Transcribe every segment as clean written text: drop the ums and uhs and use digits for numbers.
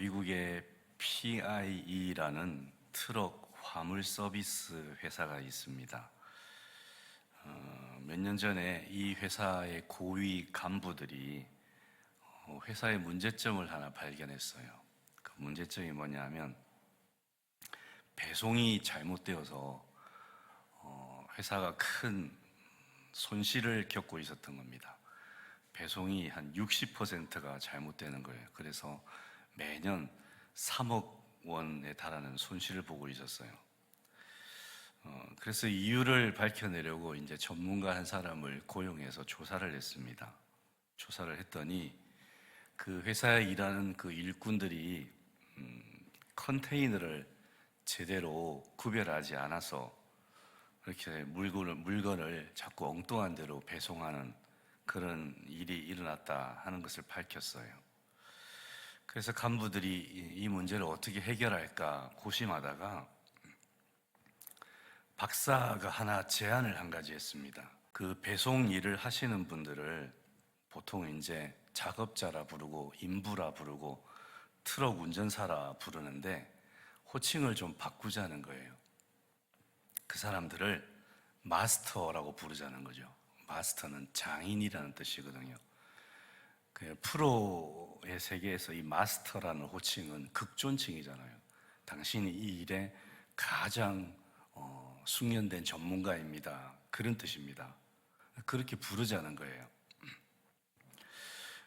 미국의 PIE라는 트럭 화물 서비스 회사가 있습니다. 몇 년 전에 이 회사의 고위 간부들이 회사의 문제점을 하나 발견했어요. 그 문제점이 뭐냐면 배송이 잘못되어서 회사가 큰 손실을 겪고 있었던 겁니다. 배송이 한 60%가 잘못되는 거예요. 그래서 매년 3억 원에 달하는 손실을 보고 있었어요. 그래서 이유를 밝혀내려고 이제 전문가 한 사람을 고용해서 조사를 했습니다. 조사를 했더니 그 회사에 일하는 그 일꾼들이 컨테이너를 제대로 구별하지 않아서 이렇게 물건을 자꾸 엉뚱한 데로 배송하는 그런 일이 일어났다 하는 것을 밝혔어요. 그래서 간부들이 이 문제를 어떻게 해결할까 고심하다가 박사가 하나 제안을 한 가지 했습니다. 그 배송 일을 하시는 분들을 보통 이제 작업자라 부르고 인부라 부르고 트럭 운전사라 부르는데 호칭을 좀 바꾸자는 거예요. 그 사람들을 마스터라고 부르자는 거죠. 마스터는 장인이라는 뜻이거든요. 그 프로의 세계에서 이 마스터라는 호칭은 극존칭이잖아요. 당신이 이 일에 가장 숙련된 전문가입니다. 그런 뜻입니다. 그렇게 부르자는 거예요.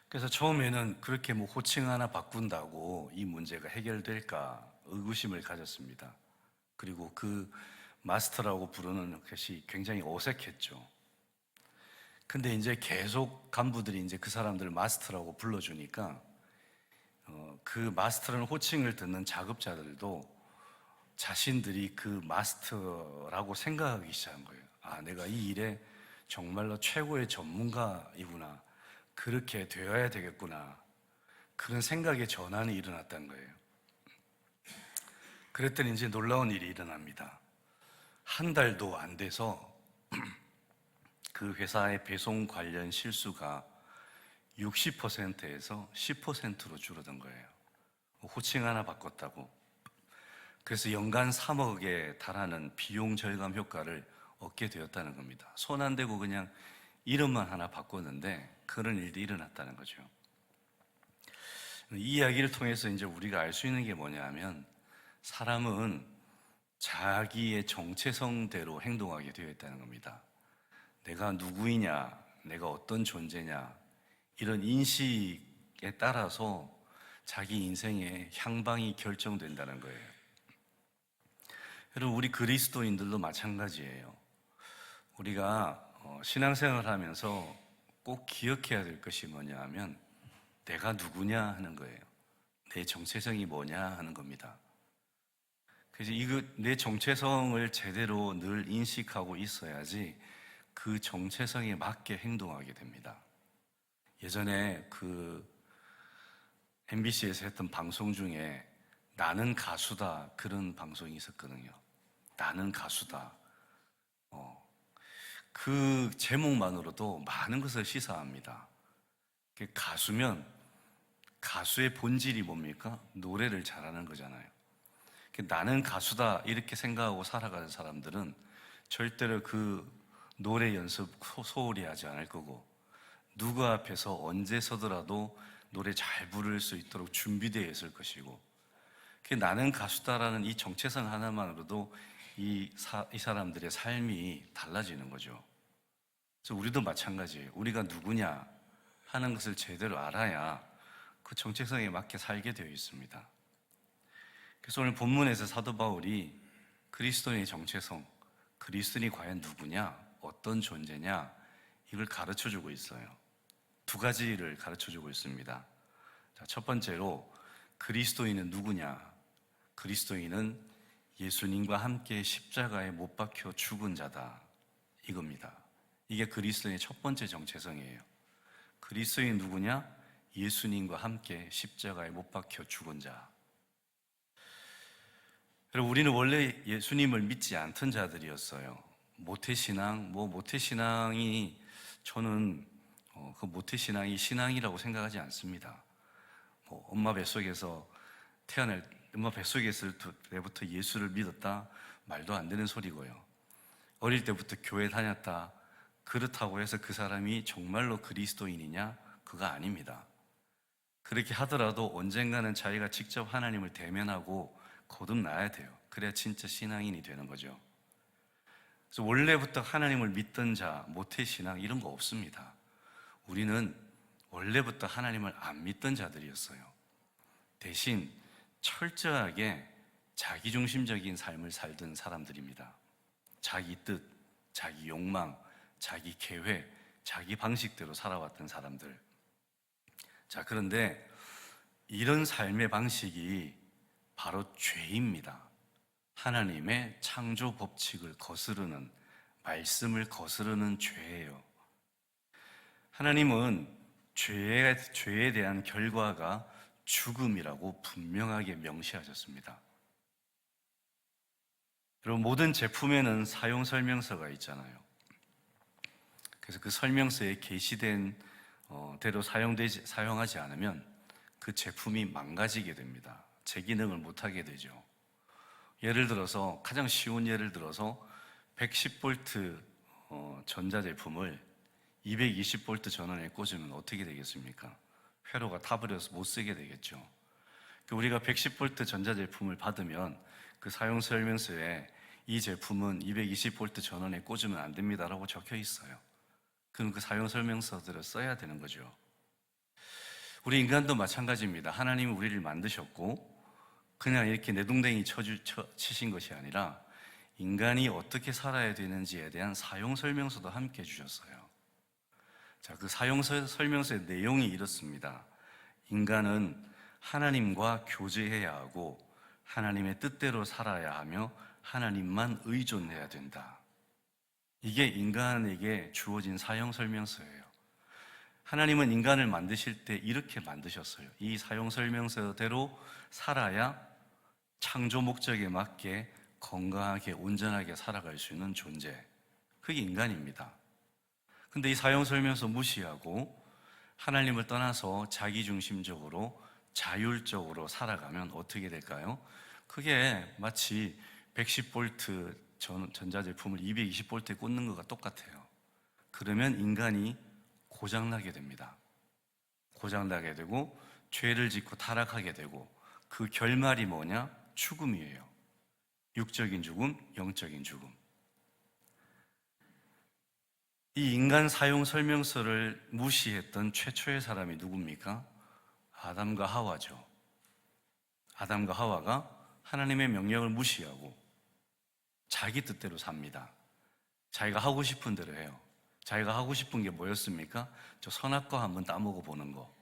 그래서 처음에는 그렇게 뭐 호칭 하나 바꾼다고 이 문제가 해결될까 의구심을 가졌습니다. 그리고 그 마스터라고 부르는 것이 굉장히 어색했죠. 근데 이제 계속 간부들이 이제 그 사람들을 마스터라고 불러주니까 그 마스터라는 호칭을 듣는 작업자들도 자신들이 그 마스터라고 생각하기 시작한 거예요. 아, 내가 이 일에 정말로 최고의 전문가이구나. 그렇게 되어야 되겠구나. 그런 생각의 전환이 일어났다는 거예요. 그랬더니 이제 놀라운 일이 일어납니다. 한 달도 안 돼서 그 회사의 배송 관련 실수가 60%에서 10%로 줄어든 거예요. 호칭 하나 바꿨다고. 그래서 연간 3억에 달하는 비용 절감 효과를 얻게 되었다는 겁니다. 손 안 대고 그냥 이름만 하나 바꿨는데 그런 일이 일어났다는 거죠. 이 이야기를 통해서 이제 우리가 알 수 있는 게 뭐냐면 사람은 자기의 정체성대로 행동하게 되어 있다는 겁니다. 내가 누구이냐, 내가 어떤 존재냐, 이런 인식에 따라서 자기 인생의 향방이 결정된다는 거예요. 여러분, 우리 그리스도인들도 마찬가지예요. 우리가 신앙생활을 하면서 꼭 기억해야 될 것이 뭐냐 하면 내가 누구냐 하는 거예요. 내 정체성이 뭐냐 하는 겁니다. 그래서 내 정체성을 제대로 늘 인식하고 있어야지 그 정체성에 맞게 행동하게 됩니다. 예전에 그 MBC에서 했던 방송 중에 나는 가수다 그런 방송이 있었거든요. 나는 가수다. 그 제목만으로도 많은 것을 시사합니다. 가수면 가수의 본질이 뭡니까? 노래를 잘하는 거잖아요. 나는 가수다 이렇게 생각하고 살아가는 사람들은 절대로 그 노래 연습 소홀히 하지 않을 거고 누구 앞에서 언제 서더라도 노래 잘 부를 수 있도록 준비되어 있을 것이고 나는 가수다라는 이 정체성 하나만으로도 이 사람들의 삶이 달라지는 거죠. 그래서 우리도 마찬가지예요. 우리가 누구냐 하는 것을 제대로 알아야 그 정체성에 맞게 살게 되어 있습니다. 그래서 오늘 본문에서 사도 바울이 그리스도인의 정체성, 그리스도인이 과연 누구냐, 어떤 존재냐 이걸 가르쳐주고 있어요. 두 가지를 가르쳐주고 있습니다. 자, 첫 번째로 그리스도인은 누구냐? 그리스도인은 예수님과 함께 십자가에 못 박혀 죽은 자다 이겁니다. 이게 그리스도인의 첫 번째 정체성이에요. 그리스도인이 누구냐? 예수님과 함께 십자가에 못 박혀 죽은 자. 여러분, 우리는 원래 예수님을 믿지 않던 자들이었어요. 모태신앙, 모태신앙이 저는 그 모태신앙이 신앙이라고 생각하지 않습니다. 엄마 뱃속에서 태어날 엄마 뱃속에 있을 때부터 예수를 믿었다? 말도 안 되는 소리고요. 어릴 때부터 교회 다녔다? 그렇다고 해서 그 사람이 정말로 그리스도인이냐? 그거 아닙니다. 그렇게 하더라도 언젠가는 자기가 직접 하나님을 대면하고 거듭나야 돼요. 그래야 진짜 신앙인이 되는 거죠. 그래서 원래부터 하나님을 믿던 자, 모태신앙 이런 거 없습니다. 우리는 원래부터 하나님을 안 믿던 자들이었어요. 대신 철저하게 자기중심적인 삶을 살던 사람들입니다. 자기 뜻, 자기 욕망, 자기 계획, 자기 방식대로 살아왔던 사람들. 자, 그런데 이런 삶의 방식이 바로 죄입니다. 하나님의 창조 법칙을 거스르는, 말씀을 거스르는 죄예요. 하나님은 죄에 대한 결과가 죽음이라고 분명하게 명시하셨습니다. 그리고 모든 제품에는 사용 설명서가 있잖아요. 그래서 그 설명서에 게시된 대로 사용하지 않으면 그 제품이 망가지게 됩니다. 제 기능을 못하게 되죠. 예를 들어서, 가장 쉬운 예를 들어서 110V 전자제품을 220V 전원에 꽂으면 어떻게 되겠습니까? 회로가 타버려서 못 쓰게 되겠죠. 우리가 110V 전자제품을 받으면 그 사용 설명서에 이 제품은 220V 전원에 꽂으면 안 됩니다라고 적혀 있어요. 그럼 그 사용 설명서들을 써야 되는 거죠. 우리 인간도 마찬가지입니다. 하나님이 우리를 만드셨고 그냥 이렇게 내동댕이 치신 것이 아니라 인간이 어떻게 살아야 되는지에 대한 사용 설명서도 함께 주셨어요. 자, 그 사용 설명서의 내용이 이렇습니다. 인간은 하나님과 교제해야 하고 하나님의 뜻대로 살아야 하며 하나님만 의존해야 된다. 이게 인간에게 주어진 사용 설명서예요. 하나님은 인간을 만드실 때 이렇게 만드셨어요. 이 사용 설명서대로 살아야 창조 목적에 맞게 건강하게 온전하게 살아갈 수 있는 존재. 그게 인간입니다. 근데 이 사용 설명서 무시하고 하나님을 떠나서 자기중심적으로 자율적으로 살아가면 어떻게 될까요? 그게 마치 110V 전자제품을 220V에 꽂는 것과 똑같아요. 그러면 인간이 고장나게 됩니다. 고장나게 되고 죄를 짓고 타락하게 되고 그 결말이 뭐냐? 죽음이에요. 육적인 죽음, 영적인 죽음. 이 인간 사용 설명서를 무시했던 최초의 사람이 누굽니까? 아담과 하와죠. 아담과 하와가 하나님의 명령을 무시하고 자기 뜻대로 삽니다. 자기가 하고 싶은 대로 해요. 자기가 하고 싶은 게 뭐였습니까? 저 선악과 한번 따먹어 보는 거.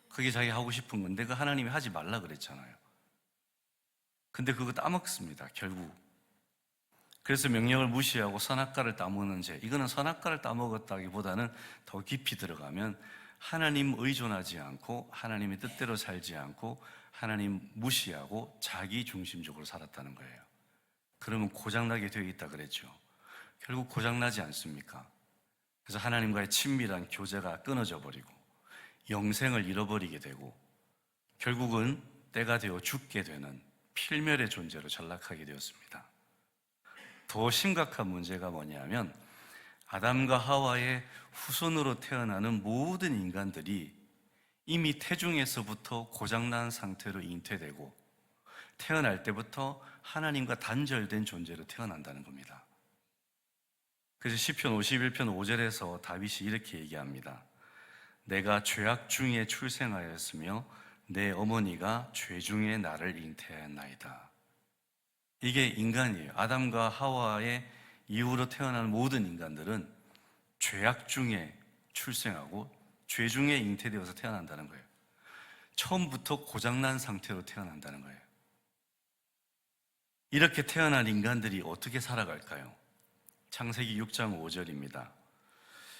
그게 자기 하고 싶은 건데 그 하나님이 하지 말라 그랬잖아요. 근데 그거 따먹습니다, 결국. 그래서 명령을 무시하고 선악과를 따먹는 죄. 이거는 선악과를 따먹었다기보다는 더 깊이 들어가면 하나님 의존하지 않고 하나님의 뜻대로 살지 않고 하나님 무시하고 자기 중심적으로 살았다는 거예요. 그러면 고장나게 되어 있다 그랬죠. 결국 고장나지 않습니까? 그래서 하나님과의 친밀한 교제가 끊어져 버리고 영생을 잃어버리게 되고 결국은 때가 되어 죽게 되는 필멸의 존재로 전락하게 되었습니다. 더 심각한 문제가 뭐냐면 아담과 하와의 후손으로 태어나는 모든 인간들이 이미 태중에서부터 고장난 상태로 잉태되고 태어날 때부터 하나님과 단절된 존재로 태어난다는 겁니다. 그래서 시편 51편 5절에서 다윗이 이렇게 얘기합니다. 내가 죄악 중에 출생하였으며 내 어머니가 죄 중에 나를 잉태하였나이다. 이게 인간이에요. 아담과 하와의 이후로 태어난 모든 인간들은 죄악 중에 출생하고 죄 중에 잉태되어서 태어난다는 거예요. 처음부터 고장난 상태로 태어난다는 거예요. 이렇게 태어난 인간들이 어떻게 살아갈까요? 창세기 6장 5절입니다.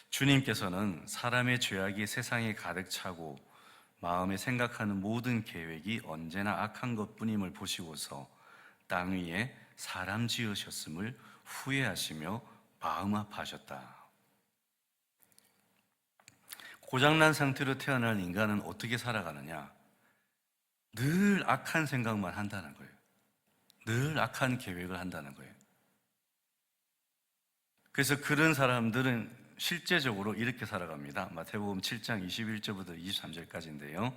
주님께서는 사람의 죄악이 세상에 가득 차고 마음에 생각하는 모든 계획이 언제나 악한 것뿐임을 보시고서 땅 위에 사람 지으셨음을 후회하시며 마음 아파하셨다. 고장난 상태로 태어난 인간은 어떻게 살아가느냐? 늘 악한 생각만 한다는 거예요. 늘 악한 계획을 한다는 거예요. 그래서 그런 사람들은 실제적으로 이렇게 살아갑니다. 마태복음 7장 21절부터 23절까지인데요.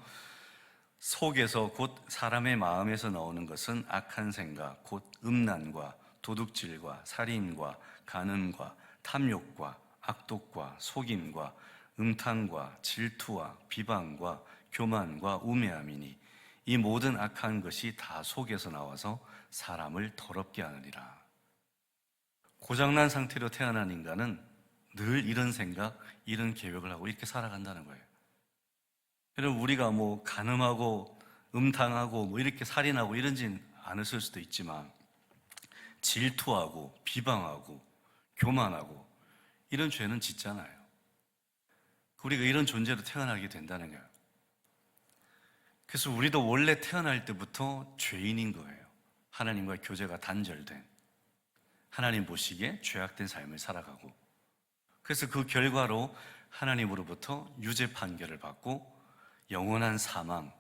속에서 곧 사람의 마음에서 나오는 것은 악한 생각, 곧 음란과 도둑질과 살인과 간음과 탐욕과 악독과 속임과 음탕과 질투와 비방과 교만과 우매함이니 이 모든 악한 것이 다 속에서 나와서 사람을 더럽게 하느니라. 고장난 상태로 태어난 인간은 늘 이런 생각, 이런 계획을 하고 이렇게 살아간다는 거예요. 여러분, 우리가 뭐 간음하고 음탕하고 뭐 이렇게 살인하고 이런진 않았을 수도 있지만 질투하고 비방하고 교만하고 이런 죄는 짓잖아요. 우리가 이런 존재로 태어나게 된다는 거예요. 그래서 우리도 원래 태어날 때부터 죄인인 거예요. 하나님과 교제가 단절된, 하나님 보시기에 죄악된 삶을 살아가고, 그래서 그 결과로 하나님으로부터 유죄 판결을 받고 영원한 사망,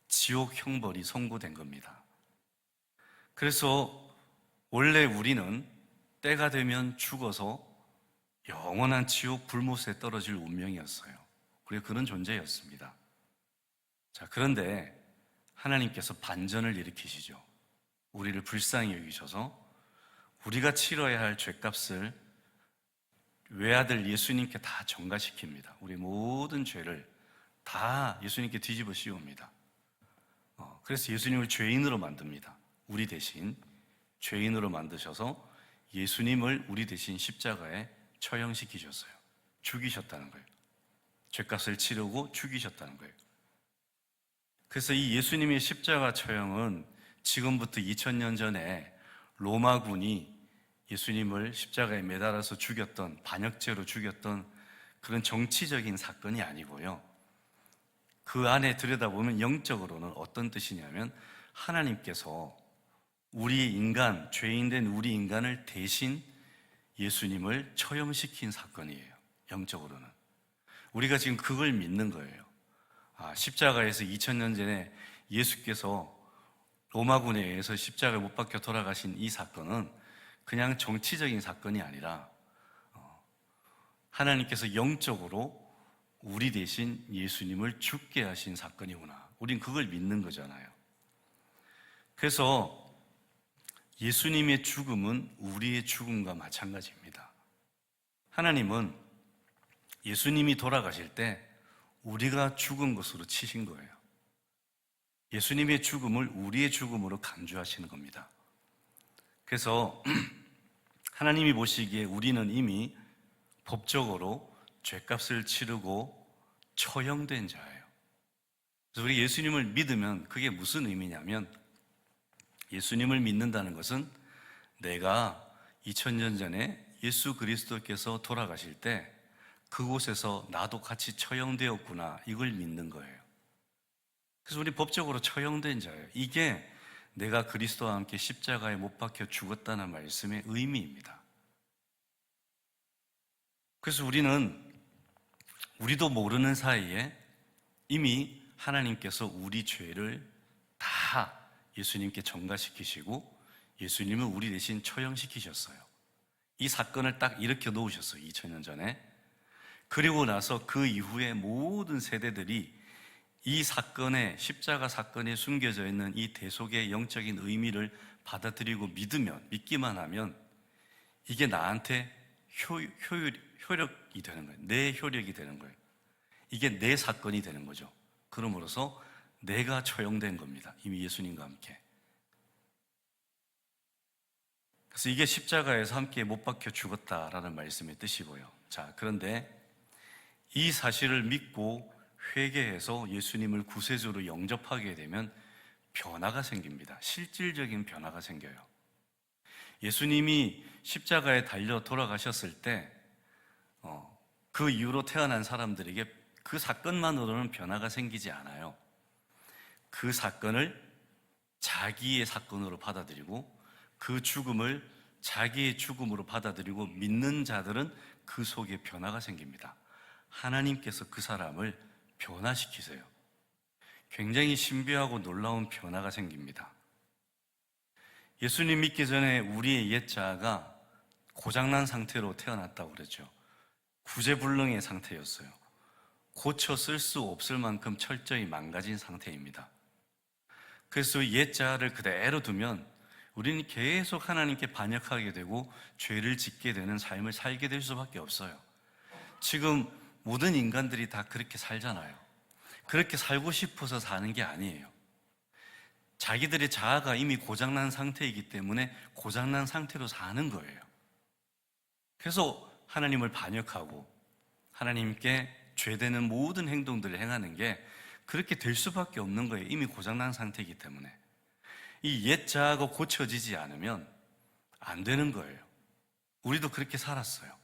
지옥 형벌이 선고된 겁니다. 그래서 원래 우리는 때가 되면 죽어서 영원한 지옥 불못에 떨어질 운명이었어요. 우리가 그런 존재였습니다. 자, 그런데 하나님께서 반전을 일으키시죠. 우리를 불쌍히 여기셔서 우리가 치러야 할 죄값을 외아들 예수님께 다 전가시킵니다. 우리 모든 죄를 다 예수님께 뒤집어 씌웁니다. 그래서 예수님을 죄인으로 만듭니다. 우리 대신 죄인으로 만드셔서 예수님을 우리 대신 십자가에 처형시키셨어요. 죽이셨다는 거예요. 죄값을 치르고 죽이셨다는 거예요. 그래서 이 예수님의 십자가 처형은 지금부터 2000년 전에 로마군이 예수님을 십자가에 매달아서 죽였던, 반역죄로 죽였던 그런 정치적인 사건이 아니고요. 그 안에 들여다보면 영적으로는 어떤 뜻이냐면 하나님께서 우리 인간, 죄인된 우리 인간을 대신 예수님을 처형시킨 사건이에요. 영적으로는. 우리가 지금 그걸 믿는 거예요. 십자가에서 2000년 전에 예수께서 로마군에 의해서 십자가에 못 박혀 돌아가신 이 사건은 그냥 정치적인 사건이 아니라 하나님께서 영적으로 우리 대신 예수님을 죽게 하신 사건이구나. 우린 그걸 믿는 거잖아요. 그래서 예수님의 죽음은 우리의 죽음과 마찬가지입니다. 하나님은 예수님이 돌아가실 때 우리가 죽은 것으로 치신 거예요. 예수님의 죽음을 우리의 죽음으로 간주하시는 겁니다. 그래서 하나님이 보시기에 우리는 이미 법적으로 죄값을 치르고 처형된 자예요. 그래서 우리 예수님을 믿으면 그게 무슨 의미냐면, 예수님을 믿는다는 것은 내가 2000년 전에 예수 그리스도께서 돌아가실 때 그곳에서 나도 같이 처형되었구나, 이걸 믿는 거예요. 그래서 우리 법적으로 처형된 자예요. 이게 내가 그리스도와 함께 십자가에 못 박혀 죽었다는 말씀의 의미입니다. 그래서 우리도 모르는 사이에 이미 하나님께서 우리 죄를 다 예수님께 전가시키시고 예수님을 우리 대신 처형시키셨어요. 이 사건을 딱 일으켜 놓으셨어요. 2000년 전에. 그리고 나서 그 이후에 모든 세대들이 이 사건에, 십자가 사건에 숨겨져 있는 이 대속의 영적인 의미를 받아들이고 믿기만 하면 이게 나한테 효력이 되는 거예요. 내 효력이 되는 거예요. 이게 내 사건이 되는 거죠. 그러므로서 내가 처형된 겁니다. 이미 예수님과 함께. 그래서 이게 십자가에서 함께 못 박혀 죽었다라는 말씀의 뜻이고요. 자, 그런데 이 사실을 믿고 회개해서 예수님을 구세주로 영접하게 되면 변화가 생깁니다. 실질적인 변화가 생겨요. 예수님이 십자가에 달려 돌아가셨을 때 그 이후로 태어난 사람들에게 그 사건만으로는 변화가 생기지 않아요. 그 사건을 자기의 사건으로 받아들이고 그 죽음을 자기의 죽음으로 받아들이고 믿는 자들은 그 속에 변화가 생깁니다. 하나님께서 그 사람을 변화시키세요. 굉장히 신비하고 놀라운 변화가 생깁니다. 예수님 믿기 전에 우리의 옛 자아가 고장난 상태로 태어났다고 그랬죠. 구제불능의 상태였어요. 고쳐 쓸 수 없을 만큼 철저히 망가진 상태입니다. 그래서 옛 자아를 그대로 두면 우리는 계속 하나님께 반역하게 되고 죄를 짓게 되는 삶을 살게 될 수밖에 없어요. 지금 모든 인간들이 다 그렇게 살잖아요. 그렇게 살고 싶어서 사는 게 아니에요. 자기들의 자아가 이미 고장난 상태이기 때문에 고장난 상태로 사는 거예요. 그래서 하나님을 반역하고 하나님께 죄되는 모든 행동들을 행하는 게 그렇게 될 수밖에 없는 거예요. 이미 고장난 상태이기 때문에. 이 옛 자아가 고쳐지지 않으면 안 되는 거예요. 우리도 그렇게 살았어요.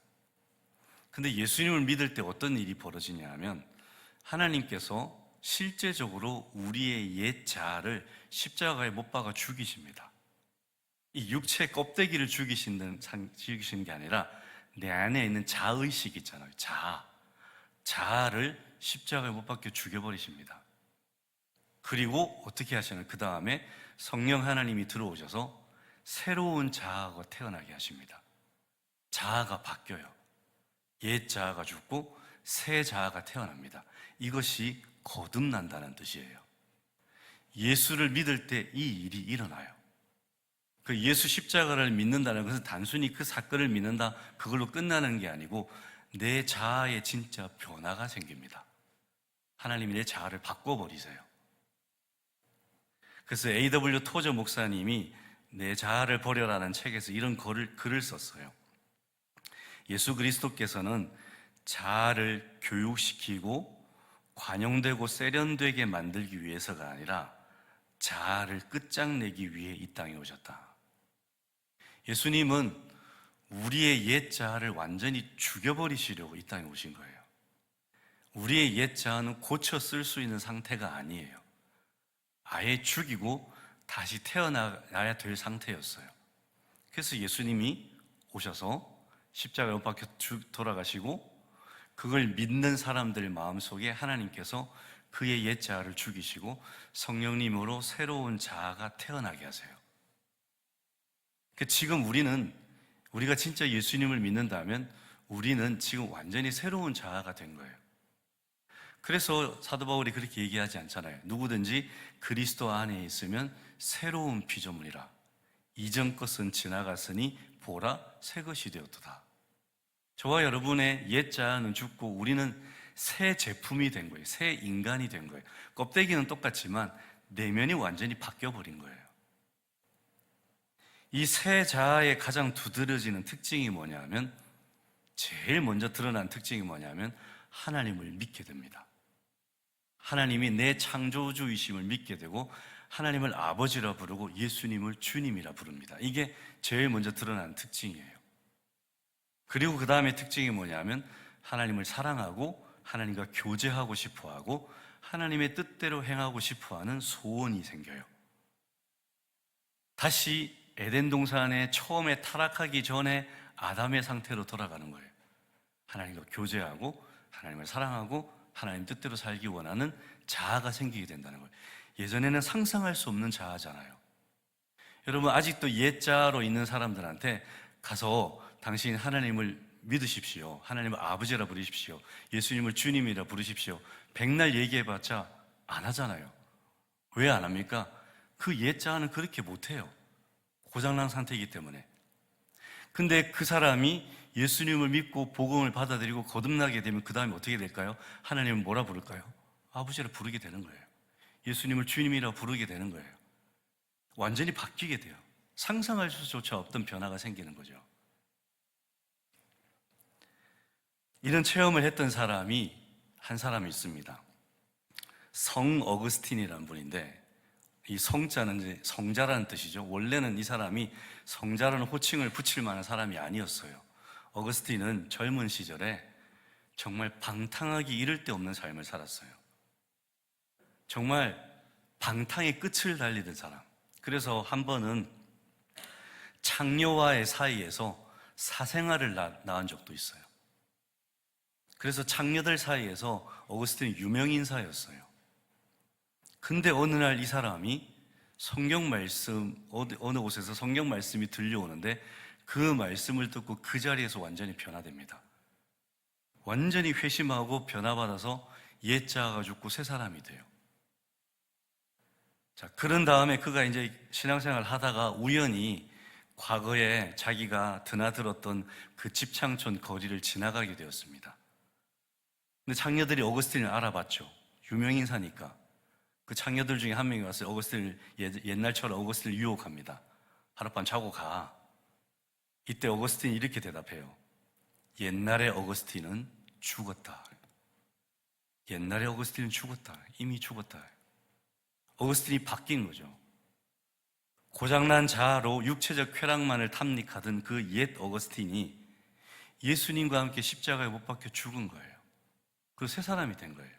근데 예수님을 믿을 때 어떤 일이 벌어지냐 하면 하나님께서 실제적으로 우리의 옛 자아를 십자가에 못 박아 죽이십니다. 이 육체 껍데기를 죽이시는 게 아니라 내 안에 있는 자의식 있잖아요. 자아를 십자가에 못 박혀 죽여버리십니다. 그리고 어떻게 하시나요? 그 다음에 성령 하나님이 들어오셔서 새로운 자아가 태어나게 하십니다. 자아가 바뀌어요. 옛 자아가 죽고 새 자아가 태어납니다. 이것이 거듭난다는 뜻이에요. 예수를 믿을 때 이 일이 일어나요. 그 예수 십자가를 믿는다는 것은 단순히 그 사건을 믿는다, 그걸로 끝나는 게 아니고 내 자아에 진짜 변화가 생깁니다. 하나님이 내 자아를 바꿔버리세요. 그래서 A.W. 토저 목사님이 내 자아를 버려라는 책에서 이런 글을 썼어요. 예수 그리스도께서는 자아를 교육시키고 관용되고 세련되게 만들기 위해서가 아니라 자아를 끝장내기 위해 이 땅에 오셨다. 예수님은 우리의 옛 자아를 완전히 죽여버리시려고 이 땅에 오신 거예요. 우리의 옛 자아는 고쳐 쓸 수 있는 상태가 아니에요. 아예 죽이고 다시 태어나야 될 상태였어요. 그래서 예수님이 오셔서 십자가에 못 박혀 돌아가시고 그걸 믿는 사람들 마음속에 하나님께서 그의 옛 자아를 죽이시고 성령님으로 새로운 자아가 태어나게 하세요. 지금 우리가 진짜 예수님을 믿는다면 우리는 지금 완전히 새로운 자아가 된 거예요. 그래서 사도 바울이 그렇게 얘기하지 않잖아요. 누구든지 그리스도 안에 있으면 새로운 피조물이라. 이전 것은 지나갔으니 보라 새 것이 되었도다. 저와 여러분의 옛 자아는 죽고 우리는 새 제품이 된 거예요. 새 인간이 된 거예요. 껍데기는 똑같지만 내면이 완전히 바뀌어버린 거예요. 이 새 자아의 가장 두드러지는 특징이 뭐냐면, 제일 먼저 드러난 특징이 뭐냐면 하나님을 믿게 됩니다. 하나님이 내 창조주이심을 믿게 되고 하나님을 아버지라 부르고 예수님을 주님이라 부릅니다. 이게 제일 먼저 드러난 특징이에요. 그리고 그 다음에 특징이 뭐냐면 하나님을 사랑하고 하나님과 교제하고 싶어하고 하나님의 뜻대로 행하고 싶어하는 소원이 생겨요. 다시 에덴 동산에 처음에 타락하기 전에 아담의 상태로 돌아가는 거예요. 하나님과 교제하고 하나님을 사랑하고 하나님 뜻대로 살기 원하는 자아가 생기게 된다는 거예요. 예전에는 상상할 수 없는 자아잖아요. 여러분, 아직도 옛 자아로 있는 사람들한테 가서 당신 하나님을 믿으십시오, 하나님을 아버지라 부르십시오, 예수님을 주님이라 부르십시오, 백날 얘기해봤자 안 하잖아요. 왜 안 합니까? 그 옛 자아는 그렇게 못해요. 고장난 상태이기 때문에. 근데 그 사람이 예수님을 믿고 복음을 받아들이고 거듭나게 되면 그 다음에 어떻게 될까요? 하나님을 뭐라 부를까요? 아버지라 부르게 되는 거예요. 예수님을 주님이라 부르게 되는 거예요. 완전히 바뀌게 돼요. 상상할 수조차 없던 변화가 생기는 거죠. 이런 체험을 했던 사람이 한 사람이 있습니다. 성 어거스틴이라는 분인데, 이 성자는 이제 성자라는 뜻이죠. 원래는 이 사람이 성자라는 호칭을 붙일 만한 사람이 아니었어요. 어거스틴은 젊은 시절에 정말 방탕하기 이를 데 없는 삶을 살았어요. 정말 방탕의 끝을 달리던 사람. 그래서 한 번은 창녀와의 사이에서 사생활을 낳은 적도 있어요. 그래서 창녀들 사이에서 어거스틴이 유명 인사였어요. 근데 어느 날 이 사람이 성경 말씀, 어느 곳에서 성경 말씀이 들려오는데 그 말씀을 듣고 그 자리에서 완전히 변화됩니다. 완전히 회심하고 변화받아서 옛 자아가 죽고 새 사람이 돼요. 자, 그런 다음에 그가 이제 신앙생활을 하다가 우연히 과거에 자기가 드나들었던 그 집창촌 거리를 지나가게 되었습니다. 근데 창녀들이 어거스틴을 알아봤죠. 유명인사니까. 그 창녀들 중에 한 명이 와서 어거스틴을, 옛날처럼 어거스틴을 유혹합니다. 하룻밤 자고 가. 이때 어거스틴이 이렇게 대답해요. 옛날에 어거스틴은 죽었다. 옛날에 어거스틴은 죽었다. 이미 죽었다. 어거스틴이 바뀐 거죠. 고장난 자아로 육체적 쾌락만을 탐닉하던 그 옛 어거스틴이 예수님과 함께 십자가에 못 박혀 죽은 거예요. 그리고 새 사람이 된 거예요.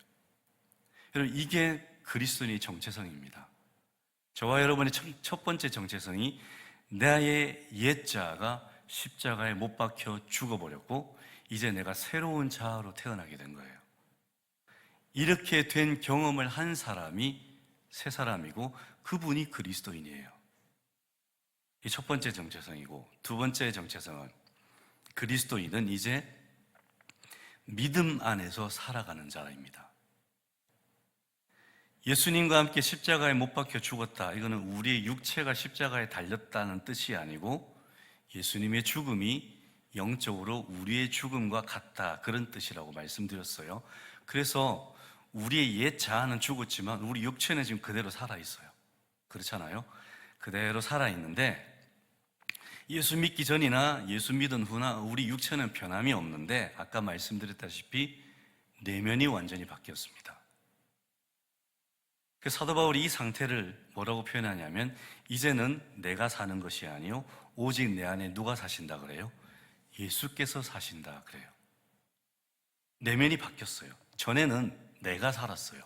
여러분, 이게 그리스도인의 정체성입니다. 저와 여러분의 첫 번째 정체성이 나의 옛 자아가 십자가에 못 박혀 죽어버렸고 이제 내가 새로운 자아로 태어나게 된 거예요. 이렇게 된 경험을 한 사람이 새 사람이고 그분이 그리스도인이에요. 이 첫 번째 정체성이고, 두 번째 정체성은 그리스도인은 이제 믿음 안에서 살아가는 자입니다. 예수님과 함께 십자가에 못 박혀 죽었다. 이거는 우리의 육체가 십자가에 달렸다는 뜻이 아니고 예수님의 죽음이 영적으로 우리의 죽음과 같다, 그런 뜻이라고 말씀드렸어요. 그래서 우리의 옛 자아는 죽었지만 우리 육체는 지금 그대로 살아있어요. 그렇잖아요? 그대로 살아있는데 예수 믿기 전이나 예수 믿은 후나 우리 육체는 변함이 없는데 아까 말씀드렸다시피 내면이 완전히 바뀌었습니다. 그 사도 바울이 이 상태를 뭐라고 표현하냐면 이제는 내가 사는 것이 아니요 오직 내 안에 누가 사신다 그래요? 예수께서 사신다 그래요. 내면이 바뀌었어요. 전에는 내가 살았어요.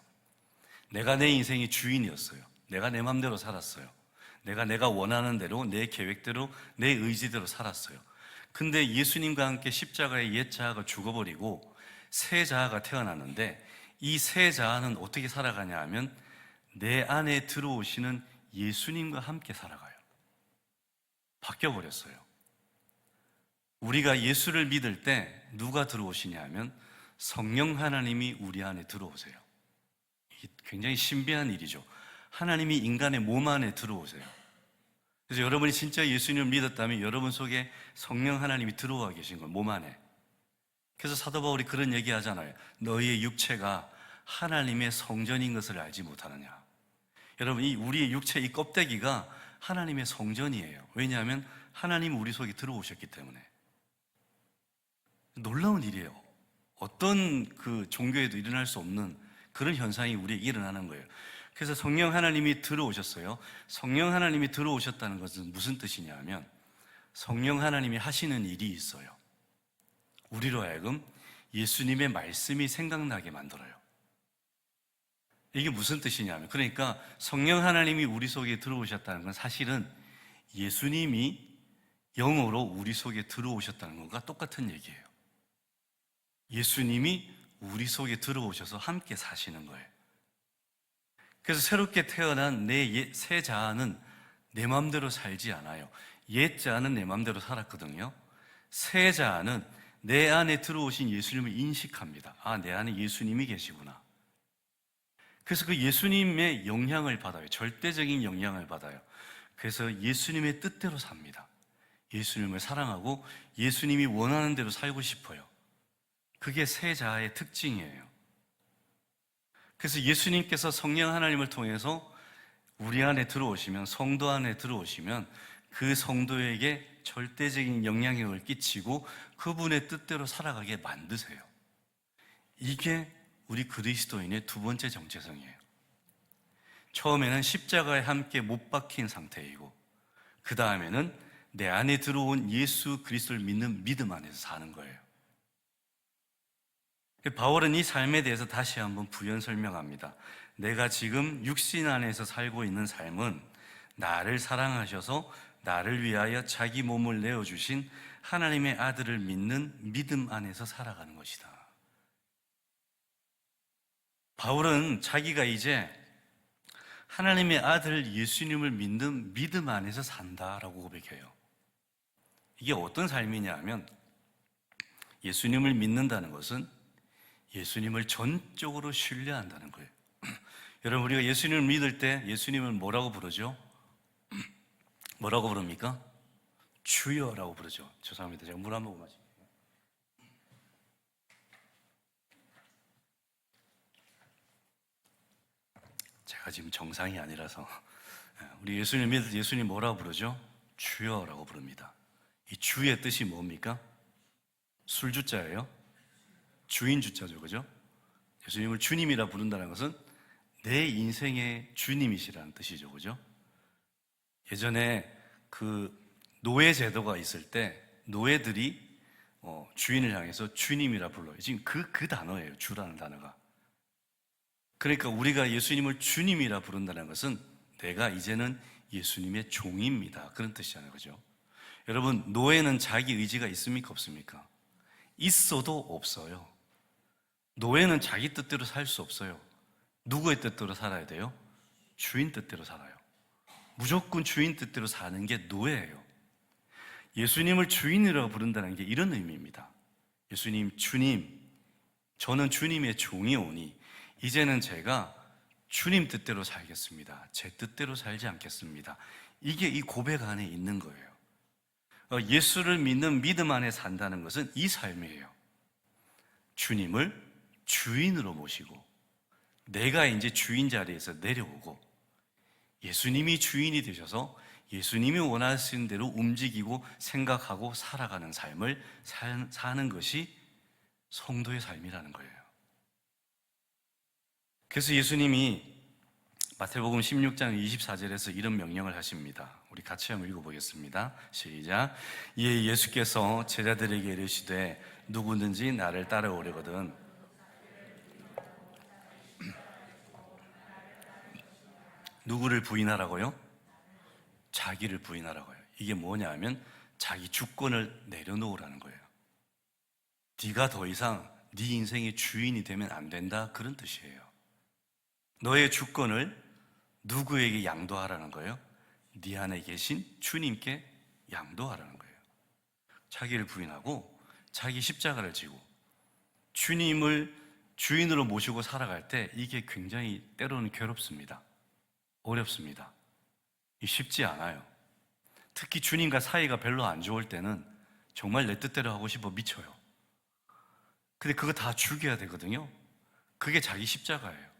내가 내 인생의 주인이었어요. 내가 내 맘대로 살았어요. 내가 원하는 대로, 내 계획대로, 내 의지대로 살았어요. 근데 예수님과 함께 십자가의 옛 자아가 죽어버리고 새 자아가 태어났는데 이 새 자아는 어떻게 살아가냐 하면 내 안에 들어오시는 예수님과 함께 살아가요. 바뀌어버렸어요. 우리가 예수를 믿을 때 누가 들어오시냐 하면 성령 하나님이 우리 안에 들어오세요. 이게 굉장히 신비한 일이죠. 하나님이 인간의 몸 안에 들어오세요. 그래서 여러분이 진짜 예수님을 믿었다면 여러분 속에 성령 하나님이 들어와 계신 거예요. 몸 안에. 그래서 사도 바울이 그런 얘기 하잖아요. 너희의 육체가 하나님의 성전인 것을 알지 못하느냐. 여러분, 이 우리의 육체, 이 껍데기가 하나님의 성전이에요. 왜냐하면 하나님이 우리 속에 들어오셨기 때문에. 놀라운 일이에요. 어떤 그 종교에도 일어날 수 없는 그런 현상이 우리에게 일어나는 거예요. 그래서 성령 하나님이 들어오셨어요. 성령 하나님이 들어오셨다는 것은 무슨 뜻이냐 하면 성령 하나님이 하시는 일이 있어요. 우리로 하여금 예수님의 말씀이 생각나게 만들어요. 이게 무슨 뜻이냐면, 그러니까 성령 하나님이 우리 속에 들어오셨다는 건 사실은 예수님이 영으로 우리 속에 들어오셨다는 것과 똑같은 얘기예요. 예수님이 우리 속에 들어오셔서 함께 사시는 거예요. 그래서 새롭게 태어난 내 새 자아는 내 마음대로 살지 않아요. 옛 자아는 내 마음대로 살았거든요. 새 자아는 내 안에 들어오신 예수님을 인식합니다. 아, 내 안에 예수님이 계시구나. 그래서 그 예수님의 영향을 받아요. 절대적인 영향을 받아요. 그래서 예수님의 뜻대로 삽니다. 예수님을 사랑하고 예수님이 원하는 대로 살고 싶어요. 그게 새 자아의 특징이에요. 그래서 예수님께서 성령 하나님을 통해서 우리 안에 들어오시면, 성도 안에 들어오시면 그 성도에게 절대적인 영향력을 끼치고 그분의 뜻대로 살아가게 만드세요. 이게 우리 그리스도인의 두 번째 정체성이에요. 처음에는 십자가에 함께 못 박힌 상태이고 그 다음에는 내 안에 들어온 예수 그리스도를 믿는 믿음 안에서 사는 거예요. 바울은 이 삶에 대해서 다시 한번 부연 설명합니다. 내가 지금 육신 안에서 살고 있는 삶은 나를 사랑하셔서 나를 위하여 자기 몸을 내어주신 하나님의 아들을 믿는 믿음 안에서 살아가는 것이다. 바울은 자기가 이제 하나님의 아들 예수님을 믿는 믿음 안에서 산다라고 고백해요. 이게 어떤 삶이냐 하면, 예수님을 믿는다는 것은 예수님을 전적으로 신뢰한다는 거예요. 여러분, 우리가 예수님을 믿을 때 예수님을 뭐라고 부르죠? 뭐라고 부릅니까? 주여라고 부르죠. 죄송합니다. 제가 물 한 모금 마실게요. 제가 지금 정상이 아니라서. 우리 예수님 믿을 때 예수님 뭐라고 부르죠? 주여라고 부릅니다. 이 주의 뜻이 뭡니까? 술주자예요. 주인 주자죠, 그죠? 예수님을 주님이라 부른다는 것은 내 인생의 주님이시라는 뜻이죠, 그죠? 예전에 그 노예 제도가 있을 때 노예들이 주인을 향해서 주님이라 불러요. 지금 그 단어예요, 주라는 단어가. 그러니까 우리가 예수님을 주님이라 부른다는 것은 내가 이제는 예수님의 종입니다, 그런 뜻이잖아요, 그죠? 여러분, 노예는 자기 의지가 있습니까, 없습니까? 있어도 없어요. 노예는 자기 뜻대로 살 수 없어요. 누구의 뜻대로 살아야 돼요? 주인 뜻대로 살아요. 무조건 주인 뜻대로 사는 게 노예예요. 예수님을 주인이라고 부른다는 게 이런 의미입니다. 예수님, 주님, 저는 주님의 종이 오니 이제는 제가 주님 뜻대로 살겠습니다. 제 뜻대로 살지 않겠습니다. 이게 이 고백 안에 있는 거예요. 예수를 믿는 믿음 안에 산다는 것은 이 삶이에요. 주님을 주인으로 모시고 내가 이제 주인 자리에서 내려오고 예수님이 주인이 되셔서 예수님이 원하시는 대로 움직이고 생각하고 살아가는 삶을 사는 것이 성도의 삶이라는 거예요. 그래서 예수님이 마태복음 16장 24절에서 이런 명령을 하십니다. 우리 같이 한번 읽어보겠습니다. 시작. 이에 예수께서 제자들에게 이르시되 누구든지 나를 따라오려거든 누구를 부인하라고요? 자기를 부인하라고요. 이게 뭐냐 하면 자기 주권을 내려놓으라는 거예요. 네가 더 이상 네 인생의 주인이 되면 안 된다, 그런 뜻이에요. 너의 주권을 누구에게 양도하라는 거예요? 네 안에 계신 주님께 양도하라는 거예요. 자기를 부인하고 자기 십자가를 지고 주님을 주인으로 모시고 살아갈 때 이게 굉장히 때로는 괴롭습니다. 어렵습니다. 쉽지 않아요. 특히 주님과 사이가 별로 안 좋을 때는 정말 내 뜻대로 하고 싶어 미쳐요. 근데 그거 다 죽여야 되거든요. 그게 자기 십자가예요.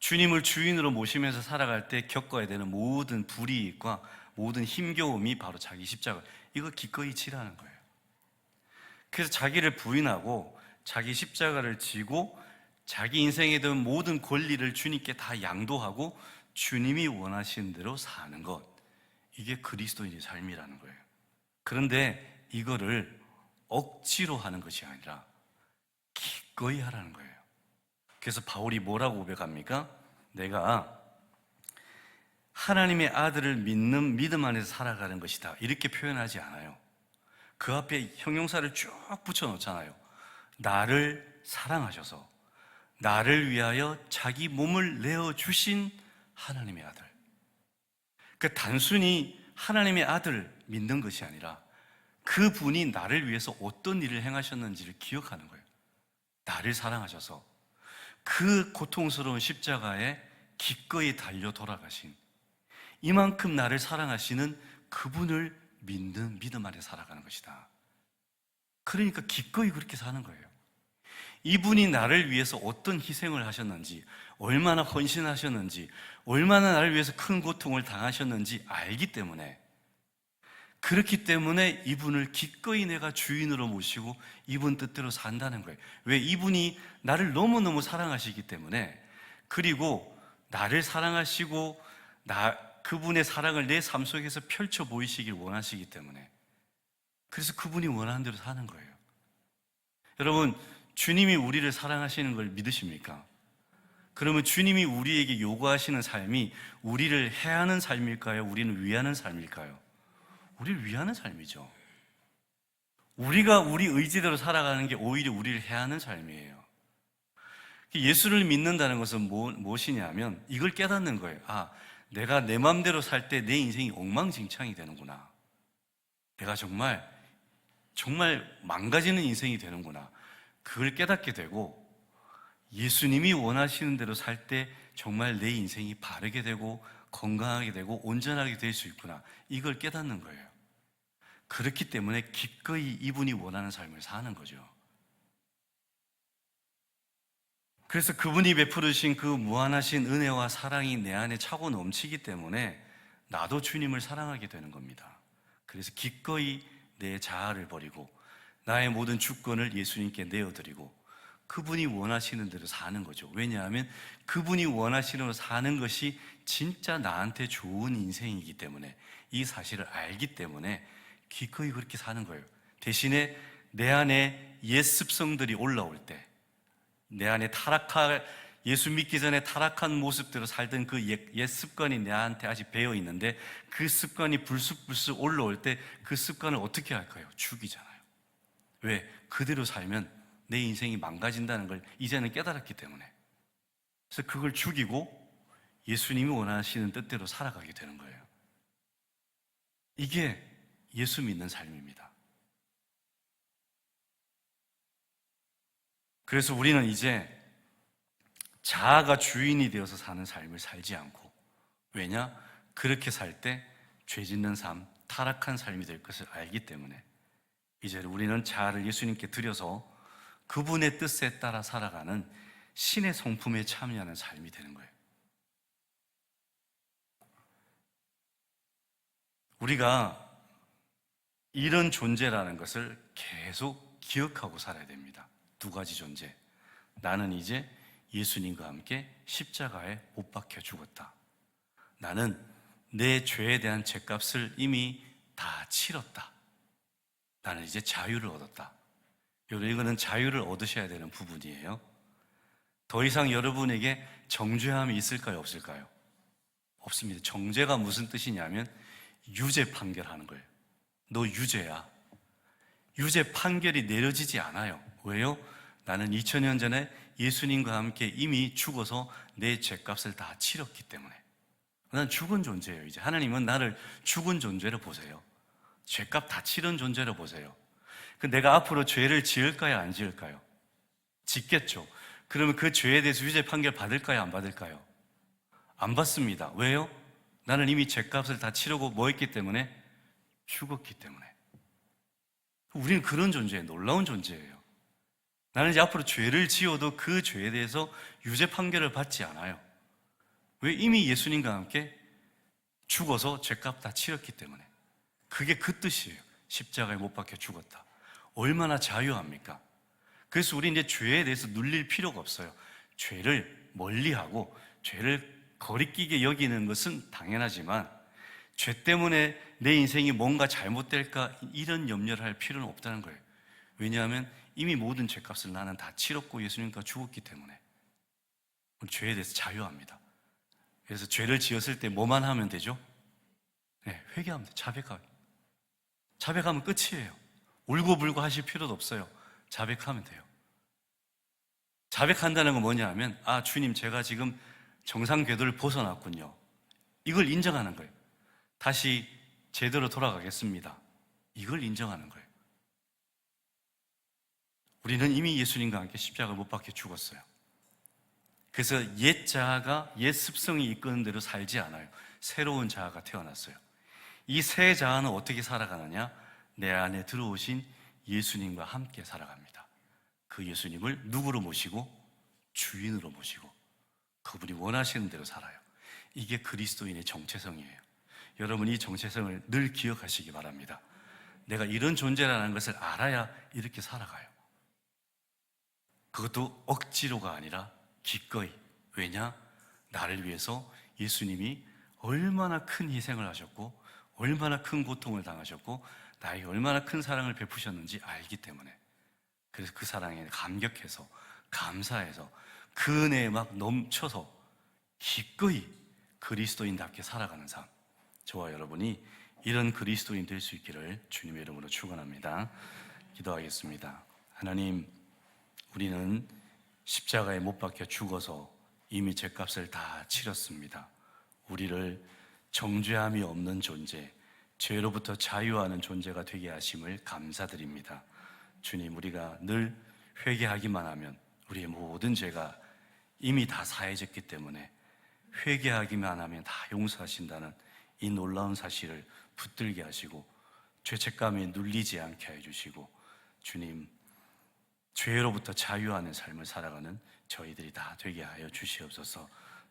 주님을 주인으로 모시면서 살아갈 때 겪어야 되는 모든 불이익과 모든 힘겨움이 바로 자기 십자가, 이거 기꺼이 지라는 거예요. 그래서 자기를 부인하고 자기 십자가를 지고 자기 인생에 대한 모든 권리를 주님께 다 양도하고 주님이 원하시는 대로 사는 것, 이게 그리스도인의 삶이라는 거예요. 그런데 이거를 억지로 하는 것이 아니라 기꺼이 하라는 거예요. 그래서 바울이 뭐라고 고백합니까? 내가 하나님의 아들을 믿는 믿음 안에서 살아가는 것이다, 이렇게 표현하지 않아요. 그 앞에 형용사를 쭉 붙여놓잖아요. 나를 사랑하셔서 나를 위하여 자기 몸을 내어주신 하나님의 아들. 그 단순히 하나님의 아들을 믿는 것이 아니라 그분이 나를 위해서 어떤 일을 행하셨는지를 기억하는 거예요. 나를 사랑하셔서 그 고통스러운 십자가에 기꺼이 달려 돌아가신, 이만큼 나를 사랑하시는 그분을 믿는 믿음 안에 살아가는 것이다. 그러니까 기꺼이 그렇게 사는 거예요. 이분이 나를 위해서 어떤 희생을 하셨는지, 얼마나 헌신하셨는지, 얼마나 나를 위해서 큰 고통을 당하셨는지 알기 때문에, 그렇기 때문에 이분을 기꺼이 내가 주인으로 모시고 이분 뜻대로 산다는 거예요. 왜? 이분이 나를 너무너무 사랑하시기 때문에, 그리고 나를 사랑하시고 그분의 사랑을 내 삶 속에서 펼쳐 보이시길 원하시기 때문에, 그래서 그분이 원하는 대로 사는 거예요. 여러분, 주님이 우리를 사랑하시는 걸 믿으십니까? 그러면 주님이 우리에게 요구하시는 삶이 우리를 해하는 삶일까요? 우리는 위하는 삶일까요? 우리를 위하는 삶이죠. 우리가 우리 의지대로 살아가는 게 오히려 우리를 해하는 삶이에요. 예수를 믿는다는 것은 무엇이냐면 이걸 깨닫는 거예요. 아, 내가 내 마음대로 살 때 내 인생이 엉망진창이 되는구나. 내가 정말 망가지는 인생이 되는구나. 그걸 깨닫게 되고, 예수님이 원하시는 대로 살 때 정말 내 인생이 바르게 되고 건강하게 되고 온전하게 될 수 있구나. 이걸 깨닫는 거예요. 그렇기 때문에 기꺼이 이분이 원하는 삶을 사는 거죠. 그래서 그분이 베풀으신 그 무한하신 은혜와 사랑이 내 안에 차고 넘치기 때문에 나도 주님을 사랑하게 되는 겁니다. 그래서 기꺼이 내 자아를 버리고 나의 모든 주권을 예수님께 내어드리고 그분이 원하시는 대로 사는 거죠. 왜냐하면 그분이 원하시는 대로 사는 것이 진짜 나한테 좋은 인생이기 때문에, 이 사실을 알기 때문에 기꺼이 그렇게 사는 거예요. 대신에 내 안에 옛 습성들이 올라올 때, 내 안에 예수 믿기 전에 타락한 모습대로 살던 그 옛 습관이 내한테 아직 배어 있는데, 그 습관이 불쑥불쑥 올라올 때 그 습관을 어떻게 할까요? 죽이잖아요. 왜? 그대로 살면 내 인생이 망가진다는 걸 이제는 깨달았기 때문에. 그래서 그걸 죽이고 예수님이 원하시는 뜻대로 살아가게 되는 거예요. 이게 예수 믿는 삶입니다. 그래서 우리는 이제 자아가 주인이 되어서 사는 삶을 살지 않고, 왜냐? 그렇게 살 때 죄 짓는 삶, 타락한 삶이 될 것을 알기 때문에 이제 우리는 자아를 예수님께 드려서 그분의 뜻에 따라 살아가는 신의 성품에 참여하는 삶이 되는 거예요. 우리가 이런 존재라는 것을 계속 기억하고 살아야 됩니다. 두 가지 존재. 나는 이제 예수님과 함께 십자가에 못 박혀 죽었다. 나는 내 죄에 대한 죄값을 이미 다 치렀다. 나는 이제 자유를 얻었다. 여러분, 이거는 자유를 얻으셔야 되는 부분이에요. 더 이상 여러분에게 정죄함이 있을까요? 없을까요? 없습니다. 정죄가 무슨 뜻이냐면 유죄 판결하는 거예요. 너 유죄야. 유죄 판결이 내려지지 않아요. 왜요? 나는 2000년 전에 예수님과 함께 이미 죽어서 내 죄값을 다 치렀기 때문에. 난 죽은 존재예요. 이제 하나님은 나를 죽은 존재로 보세요. 죄값 다 치른 존재로 보세요. 내가 앞으로 죄를 지을까요? 안 지을까요? 짓겠죠. 그러면 그 죄에 대해서 유죄 판결 받을까요? 안 받을까요? 안 받습니다. 왜요? 나는 이미 죄값을 다 치르고 뭐 했기 때문에? 죽었기 때문에. 우리는 그런 존재예요. 놀라운 존재예요. 나는 이제 앞으로 죄를 지어도 그 죄에 대해서 유죄 판결을 받지 않아요. 왜? 이미 예수님과 함께 죽어서 죄값 다 치렀기 때문에. 그게 그 뜻이에요. 십자가에 못 박혀 죽었다. 얼마나 자유합니까? 그래서 우리 이제 죄에 대해서 눌릴 필요가 없어요. 죄를 멀리하고 죄를 거리끼게 여기는 것은 당연하지만 죄 때문에 내 인생이 뭔가 잘못될까 이런 염려를 할 필요는 없다는 거예요. 왜냐하면 이미 모든 죄값을 나는 다 치렀고 예수님과 죽었기 때문에 죄에 대해서 자유합니다. 그래서 죄를 지었을 때 뭐만 하면 되죠? 네, 회개하면 돼요. 자백하면 끝이에요. 울고불고 하실 필요도 없어요. 자백하면 돼요. 자백한다는 건 뭐냐 하면, 아, 주님, 제가 지금 정상 궤도를 벗어났군요. 이걸 인정하는 거예요. 다시 제대로 돌아가겠습니다. 이걸 인정하는 거예요. 우리는 이미 예수님과 함께 십자가를 못 박혀 죽었어요. 그래서 옛 자아가 옛 습성이 이끄는 대로 살지 않아요. 새로운 자아가 태어났어요. 이 새 자아는 어떻게 살아가느냐? 내 안에 들어오신 예수님과 함께 살아갑니다. 그 예수님을 누구로 모시고? 주인으로 모시고 그분이 원하시는 대로 살아요. 이게 그리스도인의 정체성이에요. 여러분, 이 정체성을 늘 기억하시기 바랍니다. 내가 이런 존재라는 것을 알아야 이렇게 살아가요. 그것도 억지로가 아니라 기꺼이. 왜냐? 나를 위해서 예수님이 얼마나 큰 희생을 하셨고 얼마나 큰 고통을 당하셨고 나에게 얼마나 큰 사랑을 베푸셨는지 알기 때문에. 그래서 그 사랑에 감격해서 감사해서 그 은혜에 막 넘쳐서 기꺼이 그리스도인답게 살아가는 삶, 저와 여러분이 이런 그리스도인 될 수 있기를 주님의 이름으로 축원합니다. 기도하겠습니다. 하나님, 우리는 십자가에 못 박혀 죽어서 이미 죗값을 다 치렀습니다. 우리를 정죄함이 없는 존재, 죄로부터 자유하는 존재가 되게 하심을 감사드립니다. 주님, 우리가 늘 회개하기만 하면 우리의 모든 죄가 이미 다 사해졌기 때문에 회개하기만 하면 다 용서하신다는 이 놀라운 사실을 붙들게 하시고 죄책감에 눌리지 않게 해주시고, 주님, 죄로부터 자유하는 삶을 살아가는 저희들이 다 되게 하여 주시옵소서.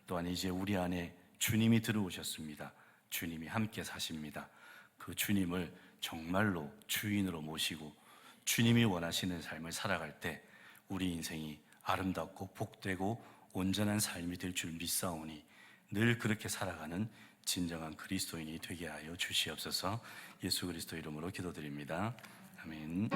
또한 이제 우리 안에 주님이 들어오셨습니다. 주님이 함께 사십니다. 그 주님을 정말로 주인으로 모시고 주님이 원하시는 삶을 살아갈 때 우리 인생이 아름답고 복되고 온전한 삶이 될 줄 믿사오니 늘 그렇게 살아가는 진정한 그리스도인이 되게 하여 주시옵소서. 예수 그리스도 이름으로 기도드립니다. 아멘.